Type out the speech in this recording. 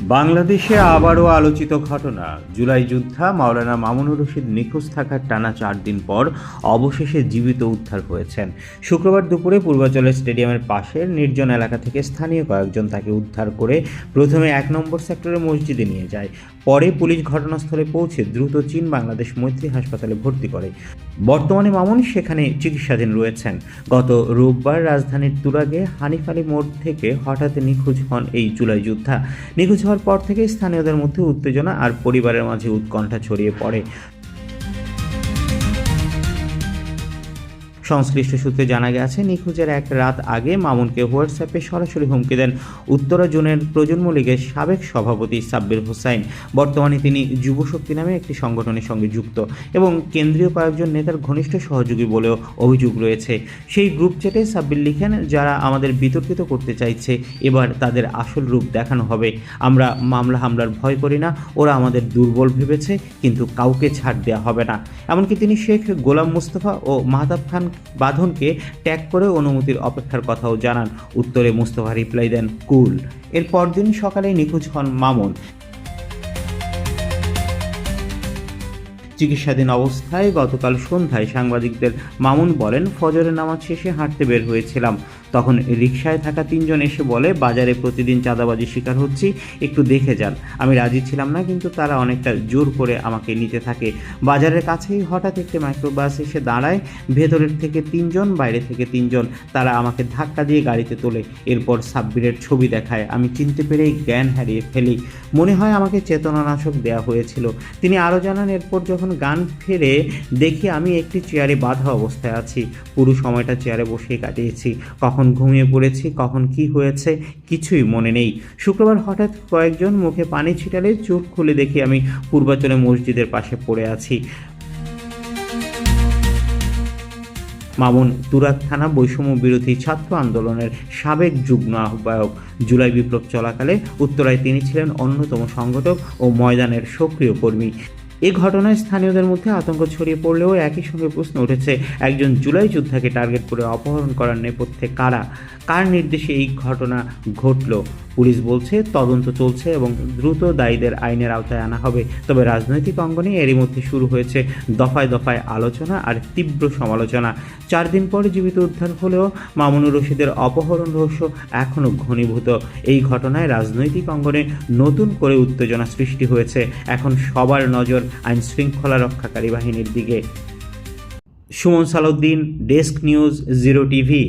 বাংলাদেশে আবারও আলোচিত ঘটনা, জুলাই যোদ্ধা মাওলানা মামুনুর রশিদ নিখোঁজ থাকার টানা 4 দিন পর অবশেষে জীবিত উদ্ধার হয়েছেন। শুক্রবার দুপুরে পূর্বাঞ্চলের স্টেডিয়ামের পাশের নির্জন এলাকা থেকে স্থানীয় কয়েকজন তাকে উদ্ধার করে প্রথমে 1 নম্বর সেক্টরের মসজিদে নিয়ে যায়। পরে পুলিশ ঘটনাস্থলে পৌঁছে দ্রুত চীন বাংলাদেশ মৈত্রী হাসপাতালে ভর্তি করে। বর্তমানে মামুন সেখানে চিকিৎসাধীন রয়েছেন। গত রোববার রাজধানীর তুরাগে হানিফ আলী মোড় থেকে হঠাৎ নিখোঁজ হন এই জুলাই যোদ্ধা। নিখোঁজ হওয়ার পর থেকে স্থানীয়দের মধ্যে উত্তেজনা আর পরিবারের মাঝে উৎকণ্ঠা ছড়িয়ে পড়ে। সংশ্লিষ্ট সূত্রে জানা গেছে, নিখোঁজের এক রাত আগে মামুনকে হোয়াটসঅ্যাপে সরাসরি হুমকি দেন উত্তরা জোনের প্রজন্ম লীগের সাবেক সভাপতি সাব্বির হোসাইন। বর্তমানে তিনি যুবশক্তি নামে একটি সংগঠনের সঙ্গে যুক্ত এবং কেন্দ্রীয় কয়েকজন নেতার ঘনিষ্ঠ সহযোগী বলেও অভিযোগ রয়েছে। সেই গ্রুপ চ্যাটে সাব্বির লিখেন, যারা আমাদের বিতর্কিত করতে চাইছে এবার তাদের আসল রূপ দেখানো হবে। আমরা মামলা হামলার ভয় করি না, ওরা আমাদের দুর্বল ভেবেছে, কিন্তু কাউকে ছাড় দেওয়া হবে না। এমনকি তিনি শেখ গোলাম মুস্তফা ও মাহতাব খান বাঁধনকে ট্যাগ করে অনুমতির অপেক্ষার কথাও জানান। উত্তরে মুস্তফা রিপ্লাই দেন, কুল। এর পরদিন সকালেই নিখোঁজ হন মামুন। চিকিৎসাধীন অবস্থায় গতকাল সন্ধ্যায় সাংবাদিকদের মামুন বলেন, ফজরের নামাজ শেষে হাঁটতে বের হয়েছিলাম। তখন রিকশায় থাকা 3 জন এসে বলে, বাজারে প্রতিদিন চাঁদাবাজির শিকার হচ্ছি, একটু দেখে যান। আমি রাজি ছিলাম না, কিন্তু তারা অনেকটা জোর করে আমাকে নিতে থাকে। বাজারের কাছেই হঠাৎ একটি মাইক্রোবাস এসে দাঁড়ায়। ভেতরের থেকে 3 জন, বাইরে থেকে 3 জন। তারা আমাকে ধাক্কা দিয়ে গাড়িতে তোলে। এরপর সাব্বিরের ছবি দেখায়। আমি চিনতে পেরেই জ্ঞান হারিয়ে ফেলি। মনে হয় আমাকে চেতনানাশক দেওয়া হয়েছিল। তিনি আরও জানান, এরপর যখন গান ফেরে দেখি আমি একটি চেয়ারে বাঁধা অবস্থায় আছি। পুরো সময়টা চেয়ারে বসেই কাটিয়েছি। কখন ঘুমিয়ে পড়েছি, কখন কি হয়েছে কিছুই মনে নেই। শুক্রবার হঠাৎ কয়েকজন মুখে পানি ছিটালে চোখ খুলে দেখি আমি পূর্বাঞ্চলে মসজিদের পাশে পড়ে আছি। মামুন তুরাগ থানা বৈষম্য বিরোধী ছাত্র আন্দোলনের সাবেক যুগ্ম আহ্বায়ক। জুলাই বিপ্লব চলাকালে উত্তরায় তিনি ছিলেন অন্যতম সংগঠক ও ময়দানের সক্রিয় কর্মী। এই ঘটনায় স্থানীয়দের মধ্যে আতঙ্ক ছড়িয়ে পড়লেও একই সঙ্গে প্রশ্ন উঠেছে, একজন জুলাই যোদ্ধাকে টার্গেট করে অপহরণ করার নেপথ্যে কারা, কার নির্দেশে এই ঘটনা ঘটল। পুলিশ বলছে তদন্ত চলছে এবং দ্রুত দায়ীদের আইনের আওতায় আনা হবে। তবে রাজনৈতিক অঙ্গনে এরই মধ্যে শুরু হয়েছে দফায় দফায় আলোচনা আর তীব্র সমালোচনা। 4 দিন পরে জীবিত উদ্ধার হলেও মামুনুর রশিদের অপহরণ রহস্য এখনও ঘনীভূত। এই ঘটনায় রাজনৈতিক অঙ্গনে নতুন করে উত্তেজনা সৃষ্টি হয়েছে। এখন সবার নজর আইন শৃঙ্খলা রক্ষাকারী বাহিনীর দিকে। Suman Salauddin, desk news, 0 TV.